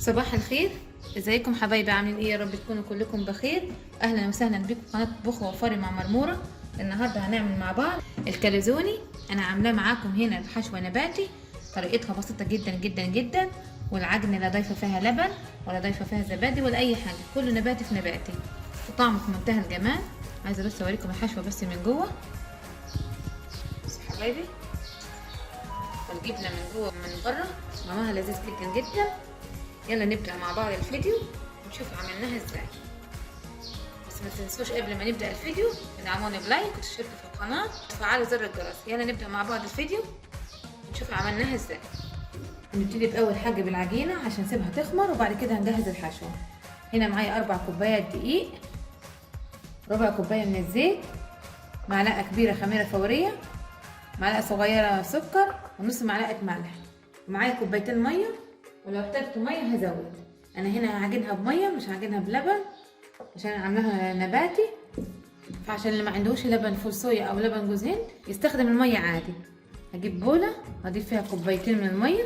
صباح الخير. ازيكم حبايبي؟ عاملين ايه؟ يا رب تكونوا كلكم بخير. اهلا وسهلا بكم في قناه طبخ وفاري مع مرموره. النهارده هنعمل مع بعض الكاليزوني. انا عاملاه معاكم هنا بحشوه نباتي، طريقتها بسيطه جدا جدا جدا، والعجن لا ضايفه فيها لبن ولا ضايفه فيها زبادي ولا اي حاجه، كله نباتي في نباتي وطعمه في منتهى الجمال. عايزه بس اوريكم الحشوه بس من جوه. بس حبايبي، والجبنه من جوه ومن بره، طعمها لذيذ جدا جدا. يلا نبدأ مع بعض الفيديو ونشوف عملناها ازاي. بس ما تنسوش قبل ما نبدأ الفيديو تدعموني بلايك وتشتركوا في القناة وتفعلوا زر الجرس. يلا نبدأ مع بعض الفيديو ونشوف عملناها ازاي. هنبتدي بأول حاجة بالعجينة عشان نسيبها تخمر، وبعد كده هنجهز الحشوة. هنا معايا 4 كوبايات دقيق، ربع كوباية من الزيت، معلقة كبيرة خميرة فورية، معلقة صغيرة سكر، ونص معلقة ملح، ومعايا كوبايتين مية، ولو احتجت ميه هزود. انا هنا هعجنها بميه مش هعجنها بلبن عشان عاملاها نباتي، فعشان اللي ما عندهوش لبن فول صويا او لبن جوز هند يستخدم الميه عادي. هجيب بوله هضيف فيها كوبايتين من الميه،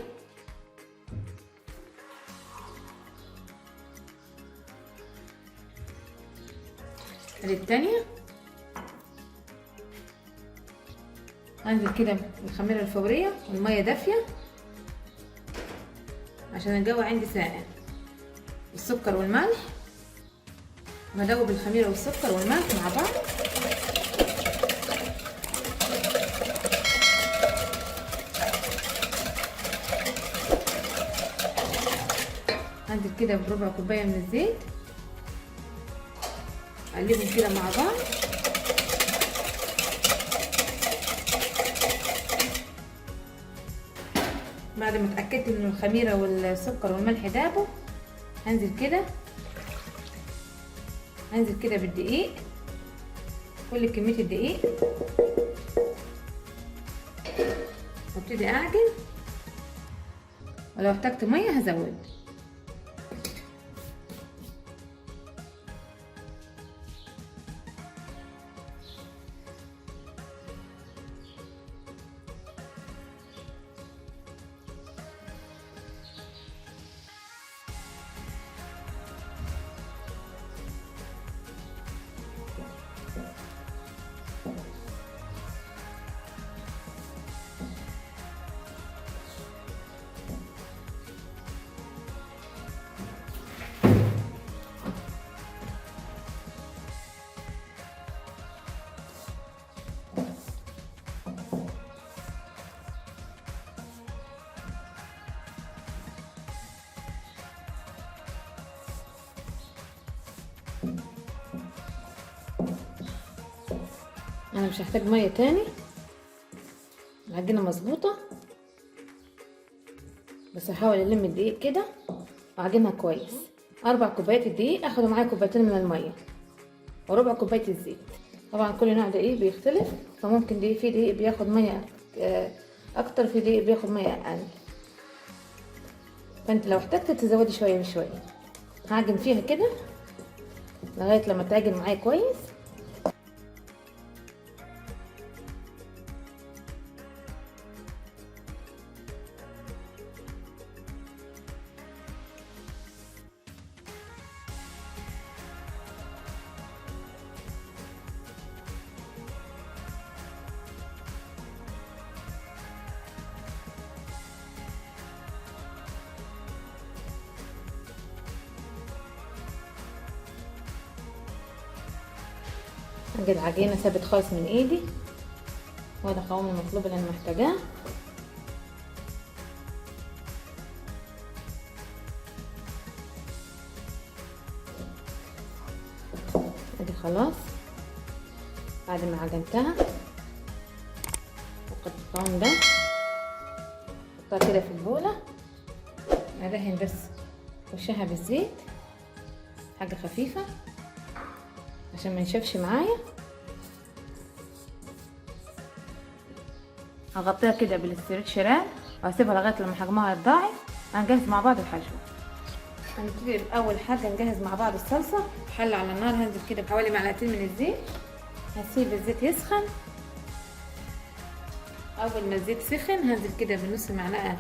التانية هنزل كده بالخميره الفوريه والميه دافيه عشان الجو عندي ساقع، السكر والملح، وهدوب الخميره والسكر والملح مع بعض. هنزل كده بربع كوبايه من الزيت، اقلبهم كده مع بعض. بعد ما اتاكدت ان الخميره والسكر والملح دابوا، هنزل كده بالدقيق، كل كميه الدقيق، وابتدي اعجن، ولو احتجت ميه هزود. انا مش هحتاج ميه تاني، العجينه مظبوطه، بس هحاول الم الدقيق كده واعجنها كويس. 4 كوبايات الدقيق اخدوا معايا كوبايتين من الميه وربع كوبايه الزيت. طبعا كل نوع دقيق بيختلف، فممكن في دقيق بياخد ميه اكتر، في دقيق بياخد ميه اقل، فانت لو احتجت تزودي شويه بشويه. هعجن فيها كده لغايه لما تعجن معايا كويس. اجي العجينه ثابت خالص من ايدي، وده القوام المطلوب اللي انا محتاجاه. ادي خلاص بعد ما عجنتها، وقت القوام ده احطها كده في البوله، ادهن بس وشها بالزيت حاجه خفيفه عشان ما ينشفش معايا. هغطيها كده بالاسترتش راب وهسيبها لغايه لما حجمها يتضاعف. هنجهز مع بعض الحشوه. هنبتدي باول حاجه نجهز مع بعض الصلصه. حله على النار، هنزل كده بحوالي معلقتين من الزيت، هسيب الزيت يسخن. اول ما الزيت سخن هنزل كده بنص معلقه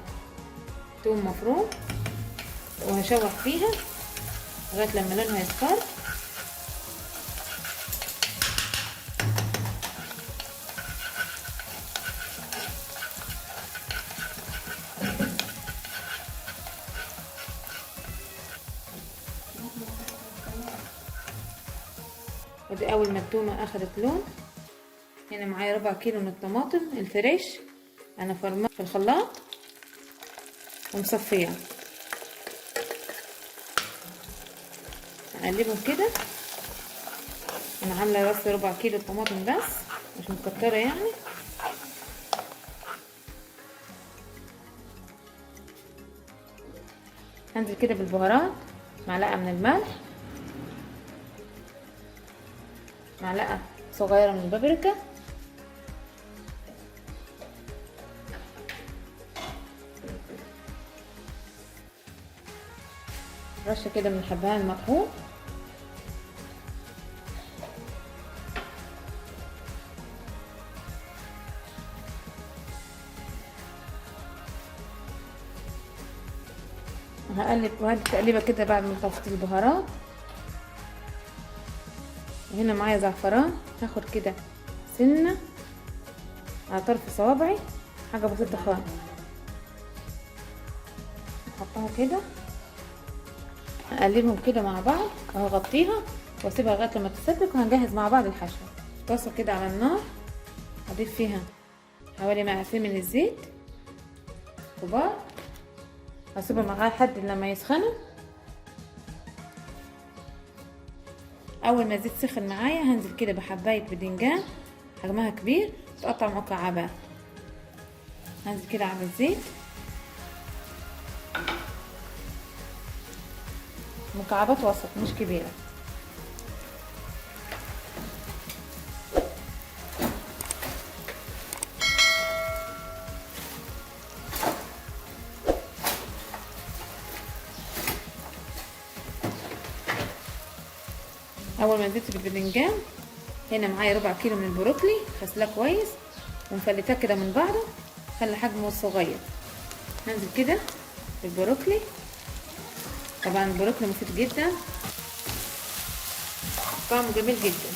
توم مفروم، وهشوح فيها لغايه لما لونها يصفر. ودي اول ما التومه اخدت لون. هنا معايا ربع كيلو من الطماطم الفريش، انا فرمها في الخلاط ومصفيه. هقلبهم كده. انا عامله بس ربع كيلو طماطم بس، مش مكتره يعني. هنزل كده بالبهارات، معلقه من الملح، معلقه صغيره من البابريكا، رشه كده من الحبهان المطحون، هقلب وهدي تقليبه كده بعد ما طفيت البهارات. وهنا معايا زعفران، هاخد كده سنه على طرف صوابعي، حاجه بسيطه خالص، احطها كده، هقلبهم كده مع بعض وهغطيها واسيبها لغايه لما تتسبك، وهنجهز مع بعض الحشو. طاسه كده على النار، هضيف فيها حوالي معلقتين من الزيت كبار، هسيبهم معاها لحد لما يسخنوا. اول ما الزيت سخن معايا هنزل كده بحبايه بدنجان حجمها كبير تقطع مكعبات، هنزل كده على الزيت مكعبات وسط مش كبيره. اول ما نزلت بالبدنجان هنا معايا ربع كيلو من البروكلي، غسلاه كويس ومفلتاه كده من بعضه، خلي حجمه صغير. هنزل كده بالبروكلي، طبعا البروكلي مفيد جدا، طعمه جميل جدا.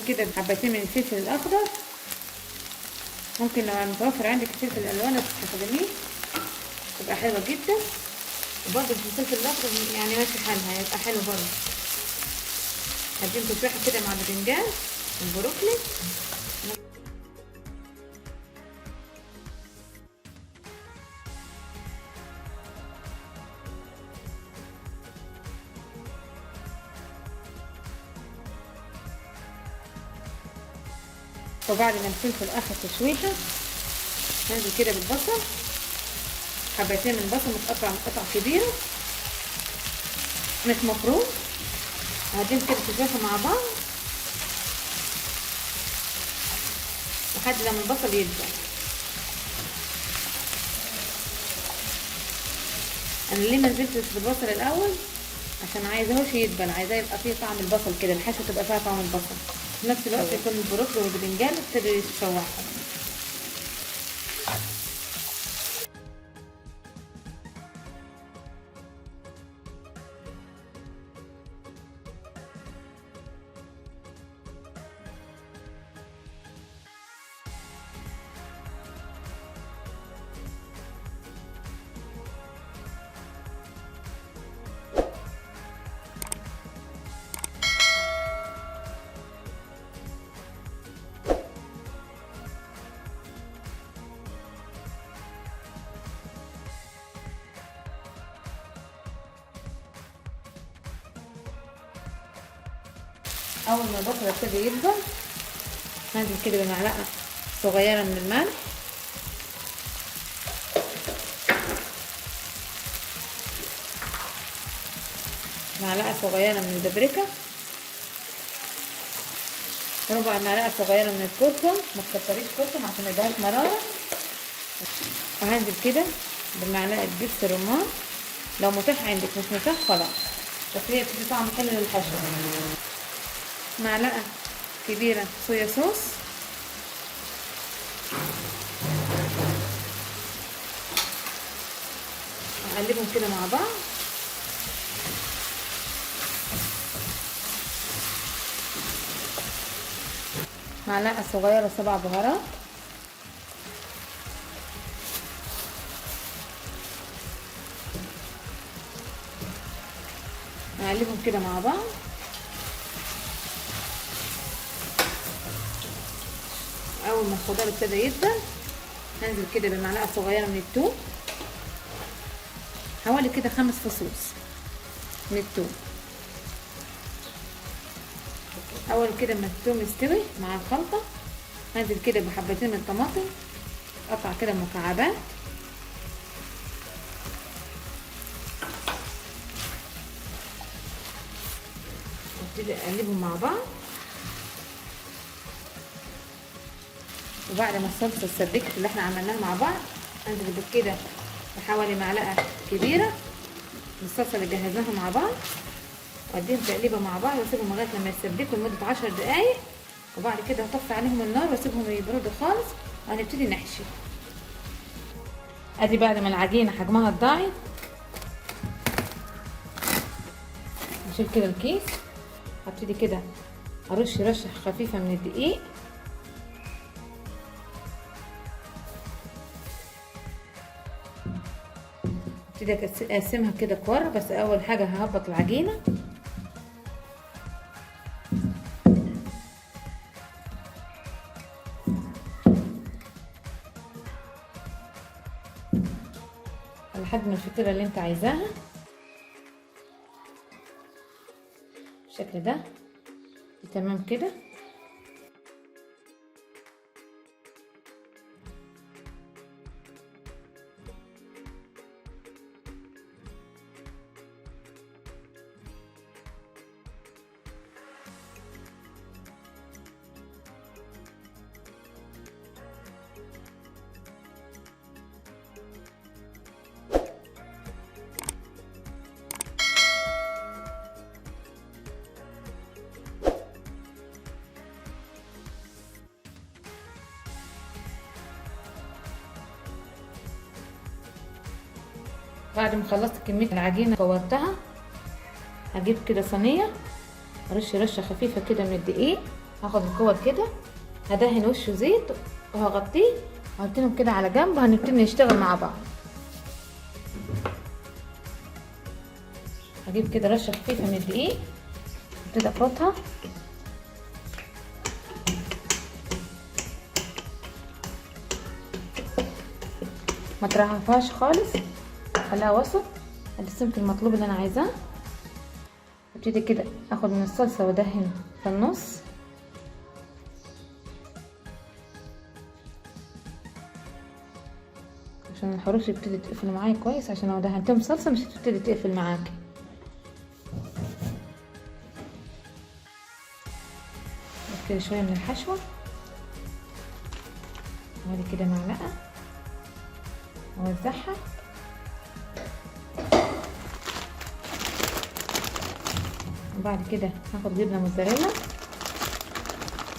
كده بحبتين من الفلفل الاخضر، ممكن لو متوفر عندك الفلفل الالوان تستخدميه، تبقى حلوه جدا. وبرده الفلفل الاخضر يعني ماشي حالها، هيبقى حلو برده. هديهم تشويحه كده مع الباذنجان والبروكلي. وبعد ما الفلفل اخد تشويحه هنزل كده بالبصل، حبتين من البصل متقطع قطع كبيره مش مفروم، وهديهم كده تشويحه مع بعض لحد لما البصل يدبل. انا ليه ما نزلتش بالبصل الاول؟ عشان عايزاهوش يدبل، عايزاه يبقى فيه طعم البصل كده، الحشوه تبقى فيها طعم البصل، في نفس الوقت يكون البروكلي والباذنجان ابتدوا يتشوحوا. اول ما البصل ابتدى يدبل هنزل كده بمعلقه صغيره من الملح، معلقه صغيره من البابريكا، ربع معلقه صغيره من الكركم، ما تكتريش كركم عشان ما يبقاش مراره. وهنزل كده بمعلقه دبس رمان، لو متاح عندك، مش متاح خلاص، بس هي بتدي طعم حلو للحشو. معلقه كبيره صويا صوص، اقلبهم كده مع بعض. معلقه صغيره 7 بهارات، اقلبهم كده مع بعض. اول ما الخضار ابتدى يدبل هنزل كده بمعلقه صغيره من الثوم، حوالي كده 5 فصوص من الثوم. اول كده ما الثوم يستوي مع الخلطه هنزل كده بحبتين من الطماطم، قطع كده مكعبات، وابتدي اقلبهم مع بعض. وبعد ما الصلصه اتسبكت اللي احنا عملناها مع بعض انزل بكده بحوالي معلقه كبيره من الصلصه اللي جهزناها مع بعض، واديهم تقليبه مع بعض واسيبهم لغايه لما يتسبكوا لمده 10 دقايق. وبعد كده هطفي عليهم النار واسيبهم يبردوا خالص وهنبتدي نحشي. ادي بعد ما العجينه حجمها اتضاعف نشيل كده الكيس، هبتدي كده ارش رشه خفيفه من الدقيق، ابتدي اقسمها كده كور. بس اول حاجه ههبط العجينه، لحد ما الفطيره اللي انت عايزاها بالشكل ده. تمام كده. بعد ما خلصت كميه العجينه كورتها هجيب كده صينيه، ارش رشه خفيفه كده من الدقيق، هاخد الكور كده هدهن وشه زيت وهغطيه وهحطهم كده على جنب وهنبتدي نشتغل مع بعض. هجيب كده رشه خفيفه من الدقيق ابتدي افرطها، ما ترهفهاش خالص، خليها وسط على السمك المطلوب اللي انا عايزاه. ابتدي كده اخد من الصلصه وادهن في النص، عشان الحروف تبتدي تقفل معايا كويس، عشان لو دهنتهم صلصه مش هتبتدي تقفل معاكي. كده شويه من الحشوه وادي كده معلقه اوزعها، وبعد كده هاخد جبنه موتزاريلا،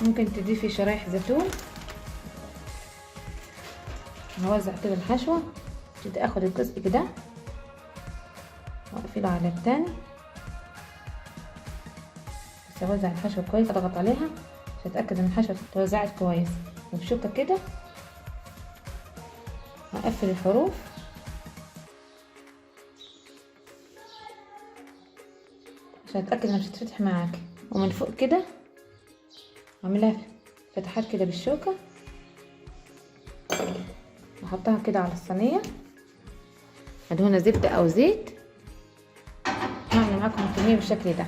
ممكن تضيفي شرايح زيتون. هوزع كده الحشوه، ابتدي اخد الجزء كده واقفله على التاني، بس اوزع الحشوه كويس، اضغط عليها عشان اتاكد ان الحشوه اتوزعت كويس، وبشوكه كده هقفل الحروف عشان اتاكد انها مش هتفتح معاكي. ومن فوق كده اعملها فتحات كده بالشوكه واحطها كده على الصينيه، ادهنها زبده او زيت. هعمل معاكم الكميه بالشكل ده.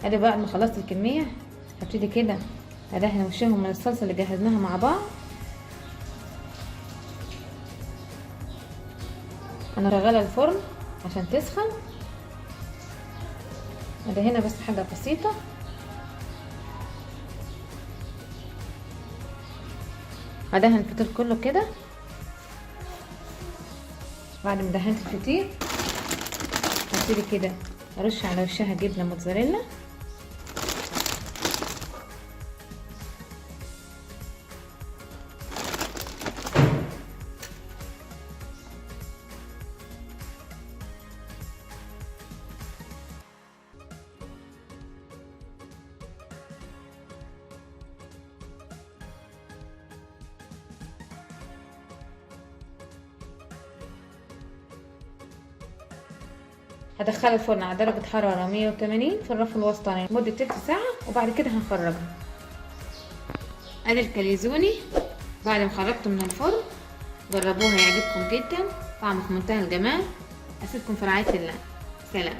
ادي بعد ما خلصت الكميه هبتدي كده ادهن وشهم من الصلصه اللي جهزناها مع بعض. انا شغاله الفرن عشان تسخن. ادهنها بس حاجه بسيطه. هدهن الفطير كله كده. بعد ما دهنت الفطير هبتدي كده ارش على وشها جبنه موتزاريلا. هدخلها الفرن على درجة حرارة 180 في الرف الوسطاني لمدة تلت ساعة، وبعد كده هنخرجها. ادي الكاليزوني بعد ما خرجته من الفرن، جربوها هيعجبكم جدا، طعمه في منتهى الجمال. اسيبكم في رعاية الله، سلام.